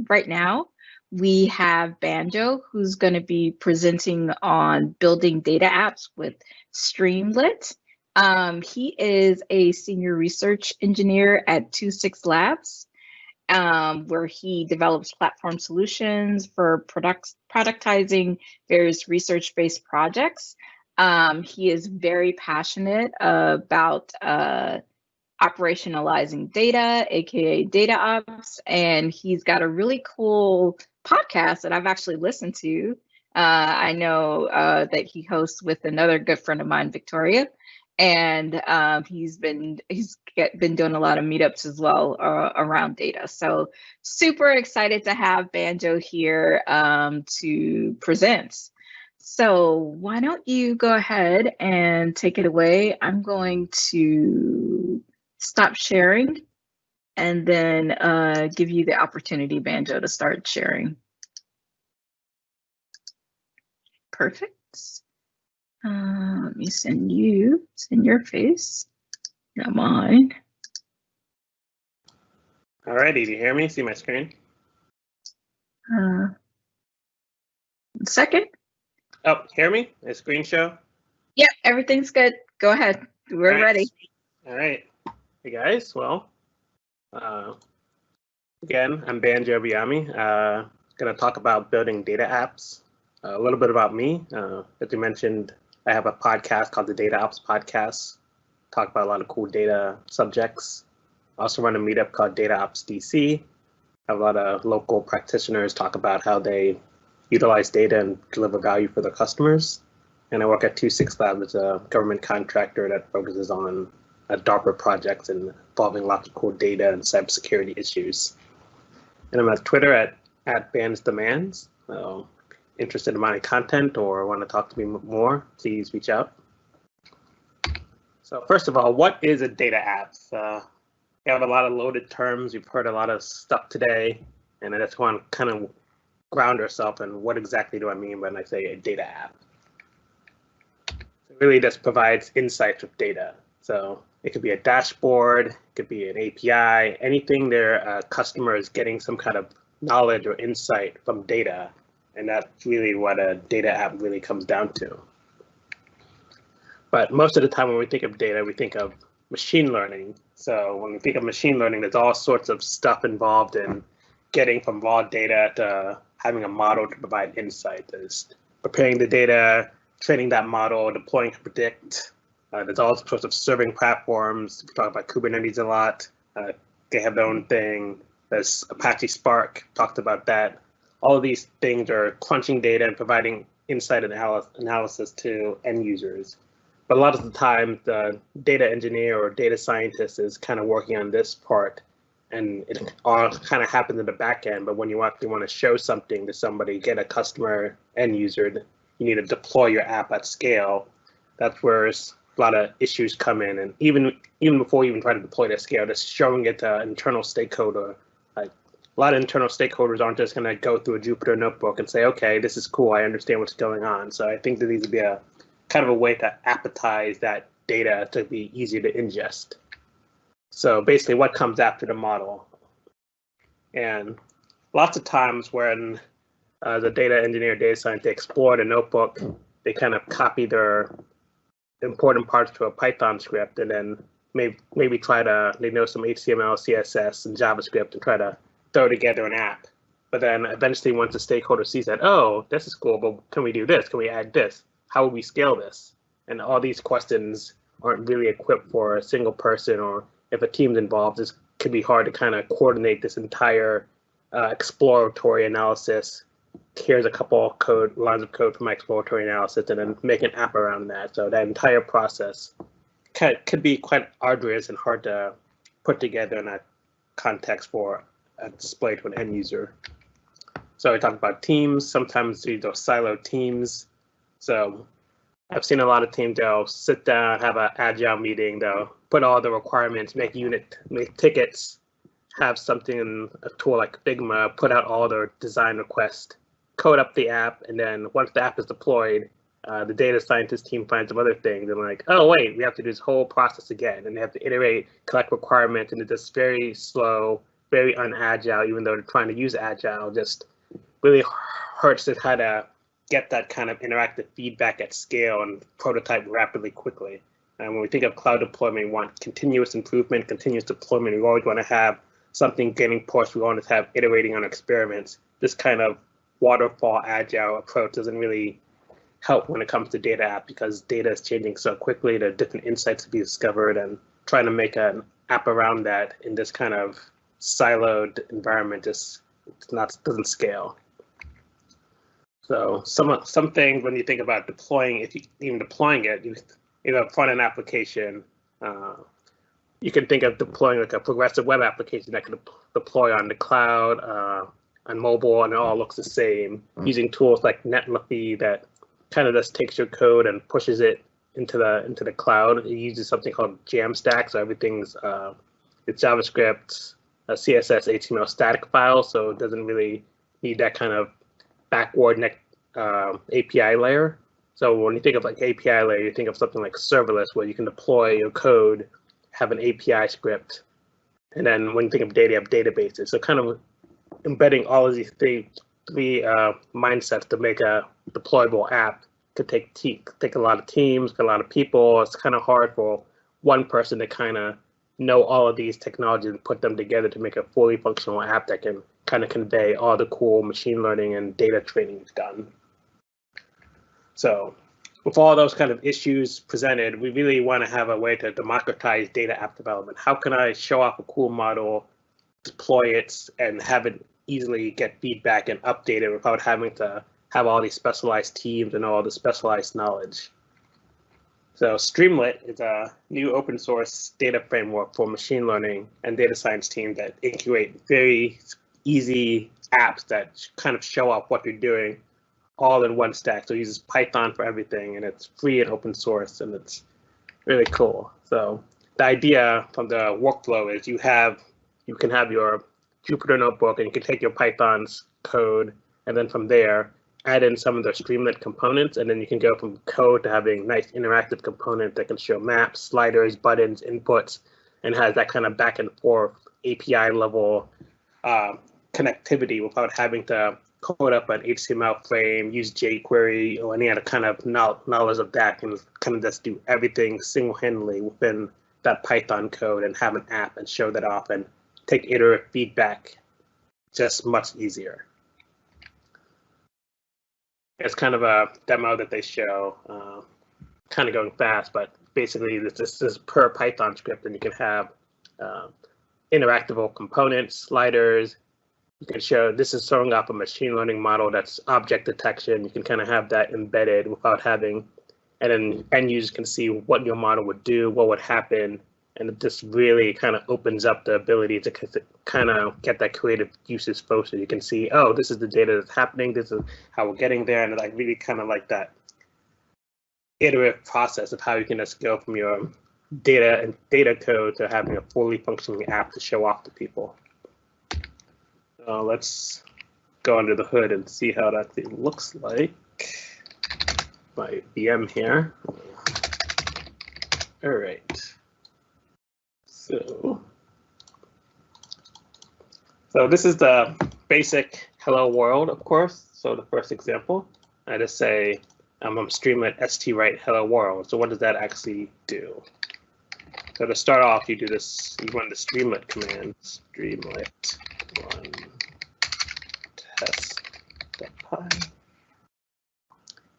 right now we have Banjo, who's going to be presenting on building data apps with Streamlit. He is a senior research engineer at 26 Labs, where he develops platform solutions for productizing various research-based projects. He is very passionate about operationalizing data, aka DataOps, and he's got a really cool podcast that I've actually listened to. I know that he hosts with another good friend of mine, Victoria, and he's been doing a lot of meetups as well around data. So super excited to have Banjo here to present. So why don't you go ahead and take it away? I'm going to stop sharing and then give you the opportunity, Banjo, to start sharing. Perfect. Let me send your face, not mine. Alrighty, do you hear me? See my screen? Second. Oh, hear me? A screen show? Yep, everything's good. Go ahead. We're ready. All right. Hey guys, well, again, I'm Banjo Biami. Gonna talk about building data apps. A little bit about me. As you mentioned, I have a podcast called the DataOps Podcast. Talk about a lot of cool data subjects. I also run a meetup called DataOps DC. I have a lot of local practitioners talk about how they utilize data and deliver value for their customers. And I work at 26 Labs as a government contractor that focuses on DARPA projects involving lots of cool data and cybersecurity issues. And I'm at Twitter at Ban's Demands. So interested in my content or want to talk to me more, please reach out. So first of all, what is a data app? We have a lot of loaded terms. We've heard a lot of stuff today, and I just want to kind of ground ourselves in what exactly do I mean when I say a data app. It really just provides insights with data. So it could be a dashboard, it could be an API, anything their customer is getting some kind of knowledge or insight from data. And that's really what a data app really comes down to. But most of the time when we think of data, we think of machine learning. So when we think of machine learning, there's all sorts of stuff involved in getting from raw data to having a model to provide insight. There's preparing the data, training that model, deploying to predict. There's all sorts of serving platforms. We talk about Kubernetes a lot. They have their own thing. There's Apache Spark, talked about that. All of these things are crunching data and providing insight and analysis to end users. But a lot of the time, the data engineer or data scientist is kind of working on this part, and it all kind of happens in the back end. But when you actually want to show something to somebody, get a customer end user, you need to deploy your app at scale. That's where a lot of issues come in. And even before you even try to deploy it at scale, just showing it to an internal stakeholder. Like a lot of internal stakeholders aren't just going to go through a Jupyter notebook and say, okay, this is cool, I understand what's going on. So I think there needs to be a kind of a way to appetize that data to be easier to ingest. So basically what comes after the model. And lots of times when the data engineer, data scientist explore the notebook, they kind of copy their important parts to a Python script and then maybe try to, they know some HTML, CSS, and JavaScript and try to throw together an app. But then eventually once the stakeholder sees that, oh, this is cool, but can we do this? Can we add this? How would we scale this? And all these questions aren't really equipped for a single person, or if a team's involved, it could be hard to kind of coordinate this entire exploratory analysis. Here's a couple lines of code for my exploratory analysis, and then make an app around that. So that entire process could be quite arduous and hard to put together in a context for a display to an end user. So I talked about teams. Sometimes these are siloed teams. So I've seen a lot of teams, they'll sit down, have an agile meeting, they'll put all the requirements, make tickets, have something in a tool like Figma, put out all their design requests, code up the app, and then once the app is deployed, the data scientist team finds some other things and like, oh wait, we have to do this whole process again, and they have to iterate, collect requirements, and it's just very slow, very unagile, even though they're trying to use agile, just really hurts to how to get that kind of interactive feedback at scale and prototype rapidly, quickly. And when we think of cloud deployment, we want continuous improvement, continuous deployment. We always want to have something getting pushed. We want to have iterating on experiments. This kind of waterfall agile approach doesn't really help when it comes to data app, because data is changing so quickly. There are different insights to be discovered, and trying to make an app around that in this kind of siloed environment just doesn't scale. So some things when you think about deploying, if you even deploying it, you have a front end application. You can think of deploying like a progressive web application that can deploy on the cloud, on mobile, and it all looks the same, using tools like Netlify that kind of just takes your code and pushes it into the cloud. It uses something called Jamstack, so everything's it's JavaScript, CSS, HTML static files, so it doesn't really need that kind of backward API layer. So when you think of like API layer, you think of something like serverless, where you can deploy your code, have an API script, and then when you think of data, you have databases. So kind of embedding all of these three mindsets to make a deployable app could take a lot of teams, a lot of people. It's kind of hard for one person to kind of know all of these technologies and put them together to make a fully functional app that can kind of convey all the cool machine learning and data training you've done. So with all those kind of issues presented, we really want to have a way to democratize data app development. How can I show off a cool model, deploy it, and have it easily get feedback and update it without having to have all these specialized teams and all the specialized knowledge? So Streamlit is a new open source data framework for machine learning and data science teams that incubate very easy apps that kind of show off what you're doing all in one stack. So it uses Python for everything, and it's free and open source, and it's really cool. So the idea from the workflow is you can have your Jupyter notebook, and you can take your Python's code, and then from there add in some of the Streamlit components, and then you can go from code to having nice interactive component that can show maps, sliders, buttons, inputs, and has that kind of back and forth API level connectivity without having to code up an HTML frame, use jQuery, or any other kind of knowledge of that, and kind of just do everything single-handedly within that Python code and have an app and show that off and take iterative feedback just much easier. It's kind of a demo that they show, kind of going fast, but basically this is per Python script, and you can have interactable components, sliders. You can show this is throwing off a machine learning model that's object detection. You can kind of have that embedded without having, and then end users can see what your model would do, what would happen, and it just really kind of opens up the ability to kind of get that creative uses first. So you can see, oh, this is the data that's happening, this is how we're getting there, and like really kind of like that iterative process of how you can just go from your data and data code to having a fully functioning app to show off to people. Let's go under the hood and see how that thing looks like. My VM here. All right. So this is the basic hello world, of course. So the first example, I just say I'm Streamlit st-write hello world. So what does that actually do? So to start off, you do this. You run the Streamlit command. Streamlit run test.py.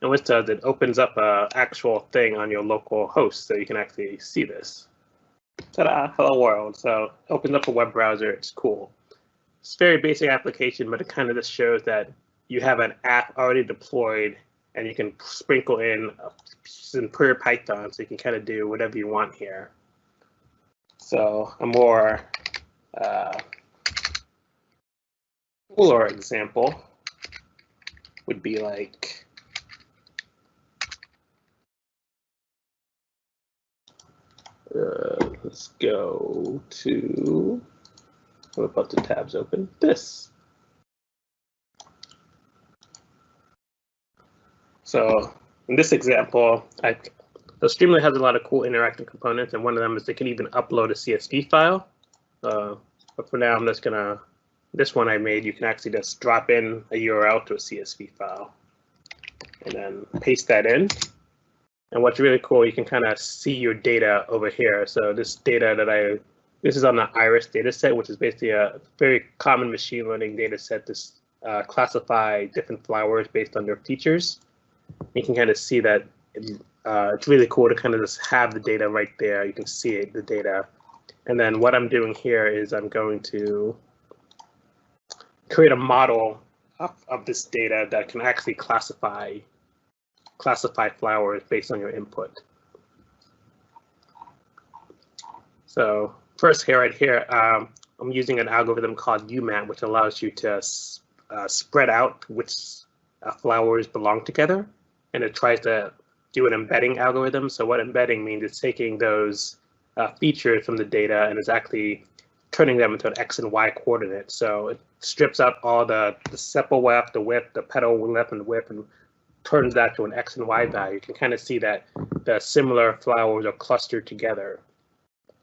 And what it does, it opens up an actual thing on your local host, so you can actually see this. Ta-da! Hello world. So it opens up a web browser. It's cool. It's a very basic application, but it kind of just shows that you have an app already deployed, and you can sprinkle in some pure Python, so you can kind of do whatever you want here. So a more cooler example would be like, let's go to, what about the tabs open? This. So in this example, the Streamlit has a lot of cool interactive components, and one of them is they can even upload a CSV file. But for now, I'm just gonna, this one I made, you can actually just drop in a URL to a CSV file and then paste that in. And what's really cool, you can kind of see your data over here. So this data that this is on the iris data set, which is basically a very common machine learning data set to classify different flowers based on their features. You can kind of see that it's really cool to kind of just have the data right there. You can see it, the data. And then what I'm doing here is I'm going to create a model of this data that can actually classify flowers based on your input. So first here, right here, I'm using an algorithm called UMAP, which allows you to spread out which flowers belong together. And it tries to do an embedding algorithm. So what embedding means is taking those features from the data and is actually turning them into an X and Y coordinate. So it strips out all the sepal width, the width, the petal width, and the width, and turns that to an X and Y value. You can kind of see that the similar flowers are clustered together.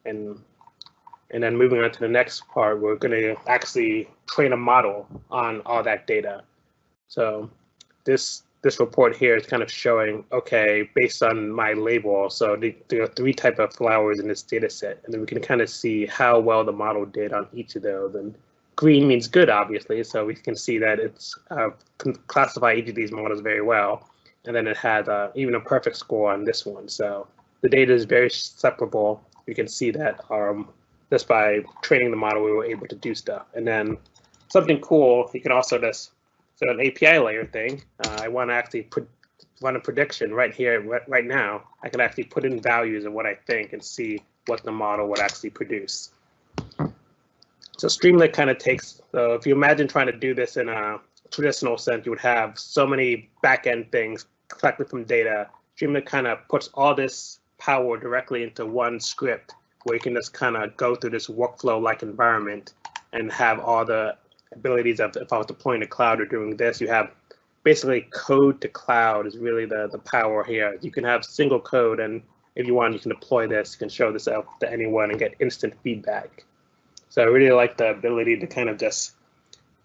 And then moving on to the next part, we're going to actually train a model on all that data. So this report here is kind of showing, okay, based on my label, so there are 3 types of flowers in this data set, and then we can kind of see how well the model did on each of those. And green means good, obviously, so we can see that it's can classify each of these models very well. And then it has even a perfect score on this one. So the data is very separable. You can see that just by training the model, we were able to do stuff. And then something cool, you can also just, so an API layer thing, I want to actually run a prediction right here, right now. I can actually put in values of what I think and see what the model would actually produce. So Streamlit kind of takes, so if you imagine trying to do this in a traditional sense, you would have so many back-end things collected from data. Streamlit kind of puts all this power directly into one script where you can just kind of go through this workflow-like environment and have all the abilities of, if I was deploying to cloud or doing this, you have basically code to cloud is really the power here. You can have single code, and if you want, you can deploy this, you can show this out to anyone and get instant feedback. So I really like the ability to kind of just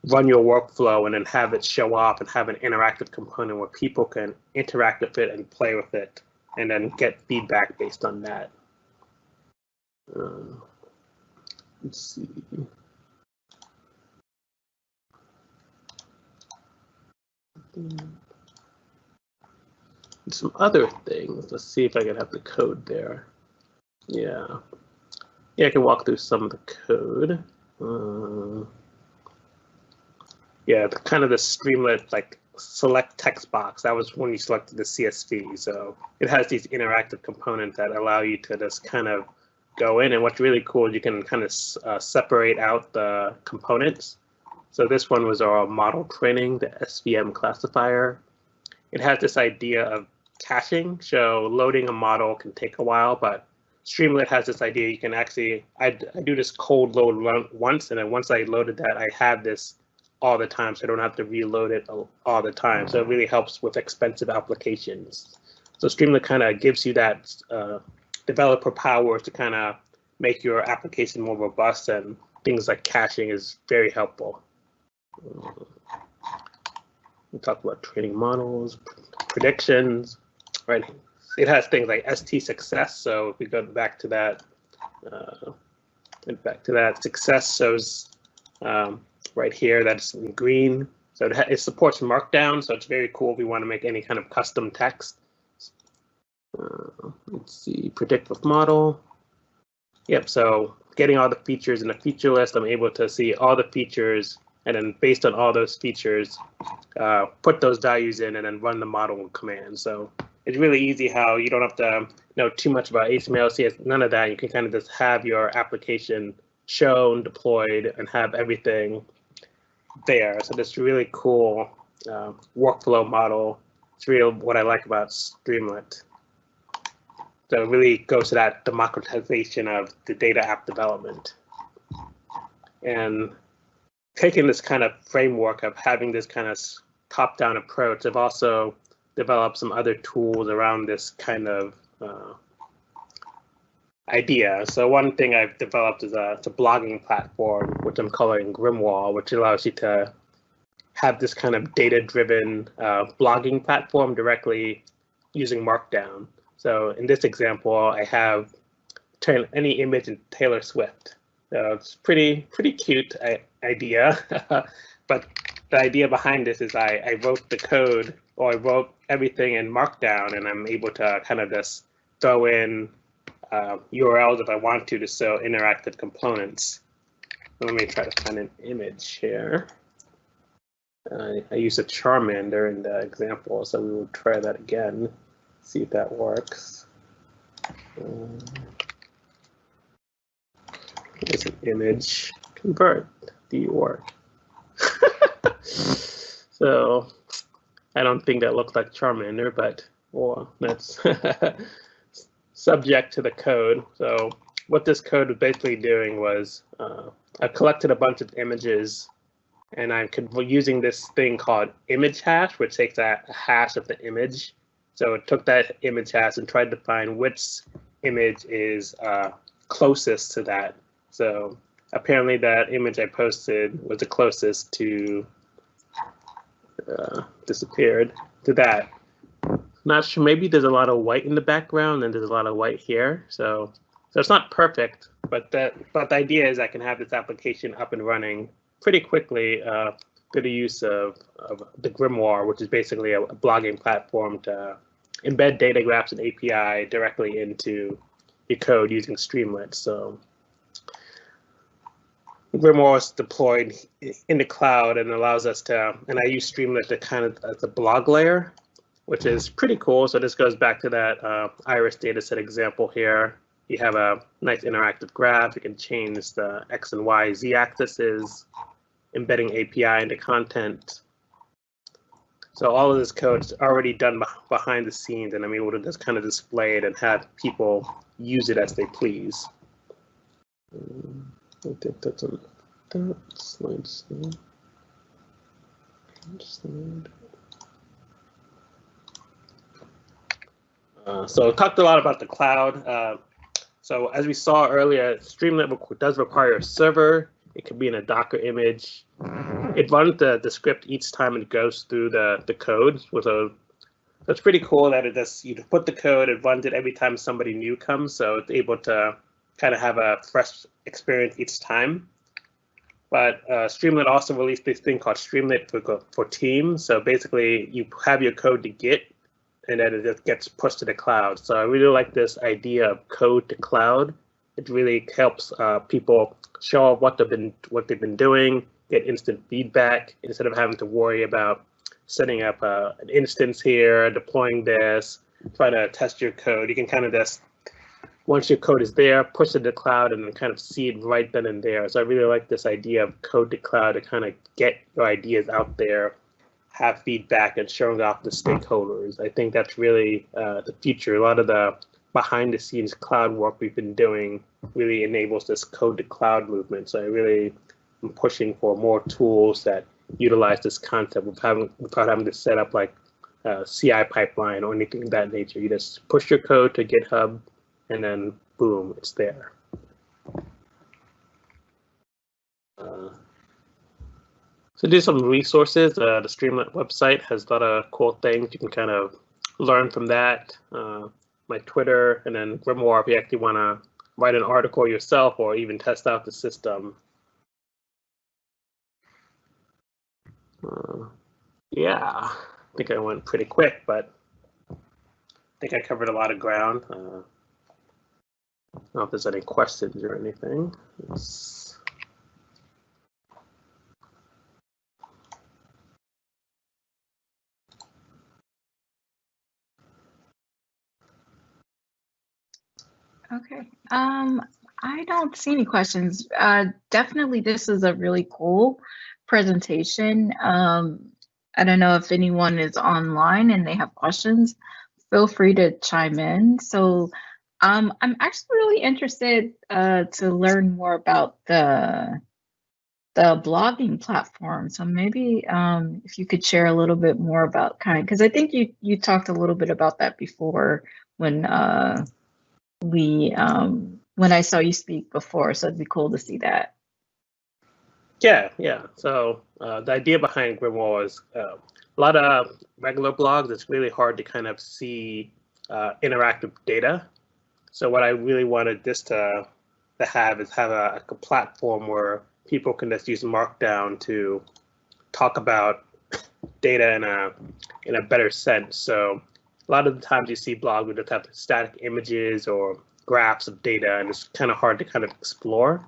run your workflow and then have it show up and have an interactive component where people can interact with it and play with it and then get feedback based on that. Let's see. Some other things. Let's see if I can have the code there. Yeah, I can walk through some of the code. Yeah, kind of the Streamlit like select text box. That was when you selected the CSV. So it has these interactive components that allow you to just kind of go in. And what's really cool is you can kind of separate out the components. So this one was our model training, the SVM classifier. It has this idea of caching. So loading a model can take a while, but Streamlit has this idea you can actually, I do this cold load once, and then once I loaded that, I have this all the time, so I don't have to reload it all the time. So it really helps with expensive applications. So Streamlit kind of gives you that developer power to kind of make your application more robust, and things like caching is very helpful. We talk about training models, predictions, right? It has things like ST success. So if we go back to that, success shows right here that's in green. So it supports Markdown, so it's very cool if we want to make any kind of custom text. Let's see, predict with model. Yep, so getting all the features in the feature list, I'm able to see all the features, and then based on all those features, put those values in and then run the model command. So it's really easy how you don't have to know too much about HTML, CS, none of that. You can kind of just have your application shown, deployed, and have everything there. So this really cool workflow model. It's really what I like about Streamlit. So it really goes to that democratization of the data app development. And taking this kind of framework of having this kind of top-down approach, I've also developed some other tools around this kind of idea. So one thing I've developed is a blogging platform, which I'm calling Grimoire, which allows you to have this kind of data-driven blogging platform directly using Markdown. So in this example, I have turn any image in Taylor Swift. So it's pretty cute idea, but the idea behind this is I wrote the code, or I wrote everything in Markdown, and I'm able to kind of just throw in URLs if I want to show interactive components. Let me try to find an image here. I used a Charmander in the example, so we will try that again, see if that works. There's an image, convert, the work. So I don't think that looks like Charmander, but well, that's subject to the code. So what this code was basically doing was I collected a bunch of images, and I'm using this thing called image hash, which takes a hash of the image. So it took that image hash and tried to find which image is closest to that. So apparently that image I posted was the closest to, disappeared, to that. Not sure, maybe there's a lot of white in the background and there's a lot of white here. So it's not perfect, but the idea is I can have this application up and running pretty quickly through the use of the Grimoire, which is basically a blogging platform to embed data graphs and API directly into your code using Streamlit. So Grimoire is deployed in the cloud and allows us to, and I use Streamlit to kind of as a blog layer, which is pretty cool. So this goes back to that iris dataset example here. You have a nice interactive graph. You can change the X and Y, Z axes, embedding API into content. So all of this code is already done behind the scenes, and I'm able to just kind of display it and have people use it as they please. I think that's enough. That slide. So talked a lot about the cloud. So as we saw earlier, Streamlit does require a server. It could be in a Docker image. It runs the script each time it goes through the code. So it's pretty cool that it just, you put the code, it runs it every time somebody new comes. So it's able to kind of have a fresh experience each time. But Streamlit also released this thing called Streamlit for Teams. So basically you have your code to Git, and then it just gets pushed to the cloud. So I really like this idea of code to cloud. It really helps people show off what they've been doing, get instant feedback instead of having to worry about setting up an instance here, deploying this, trying to test your code. You can kind of just, once your code is there, push it to the cloud and then kind of see it right then and there. So I really like this idea of code to cloud to kind of get your ideas out there, have feedback, and showing off the stakeholders. I think that's really the future. A lot of the behind the scenes cloud work we've been doing really enables this code to cloud movement. So I really am pushing for more tools that utilize this concept without having to set up like a CI pipeline or anything of that nature. You just push your code to GitHub and then boom, it's there. So do some resources. The Streamlit website has a lot of cool things. You can kind of learn from that. My Twitter, and then Grimoire if you actually want to write an article yourself or even test out the system. Yeah, I think I went pretty quick, but I think I covered a lot of ground. I don't know if there's any questions or anything. Okay. I don't see any questions. Definitely, this is a really cool presentation. I don't know if anyone is online and they have questions. Feel free to chime in. So I'm actually really interested to learn more about the blogging platform. So maybe if you could share a little bit more about because I think you talked a little bit about that before when when I saw you speak before, so it'd be cool to see that. Yeah. So the idea behind Grimoire is a lot of regular blogs. It's really hard to kind of see interactive data. So what I really wanted this to have is a platform where people can just use Markdown to talk about data in a better sense. So a lot of the times you see blogs that have static images or graphs of data, and it's kind of hard to kind of explore.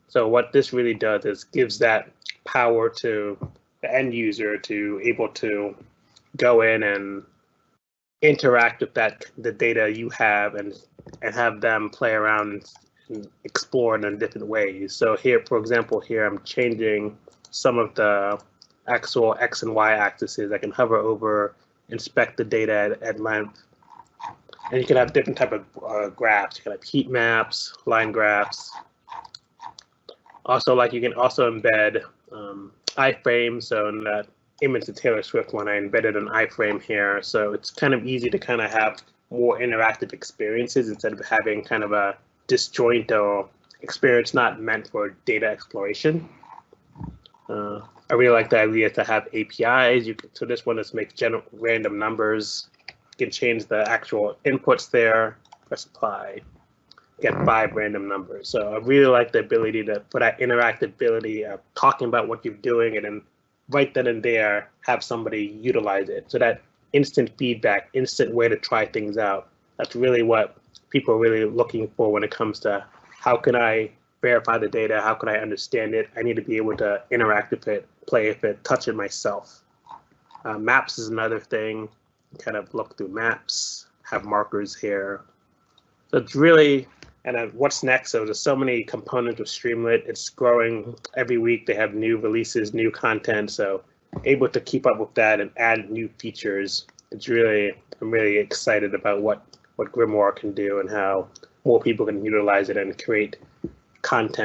So what this really does is gives that power to the end user to able to go in and interact with the data you have and have them play around and explore it in different ways. So here, for example, here I'm changing some of the actual X and Y axes. I can hover over, inspect the data at length, and you can have different type of graphs. You can have heat maps, line graphs. Also, like you can also embed iframes. So in that image, the Taylor Swift one, I embedded an iframe here. So it's kind of easy to kind of have more interactive experiences instead of having kind of a disjoint or experience not meant for data exploration. I really like the idea to have APIs. So this one just makes random numbers. You can change the actual inputs there, press apply, get 5 random numbers. So I really like the ability for that interactability of talking about what you're doing and then right then and there have somebody utilize it. So that instant feedback, instant way to try things out. That's really what people are really looking for when it comes to how can I verify the data? How can I understand it? I need to be able to interact with it, play with it, touch it myself. Maps is another thing. Kind of look through maps, have markers here. So it's really, and what's next? So there's so many components of Streamlit. It's growing every week. They have new releases, new content. So able to keep up with that and add new features. It's really, I'm really excited about what Grimoire can do and how more people can utilize it and create content.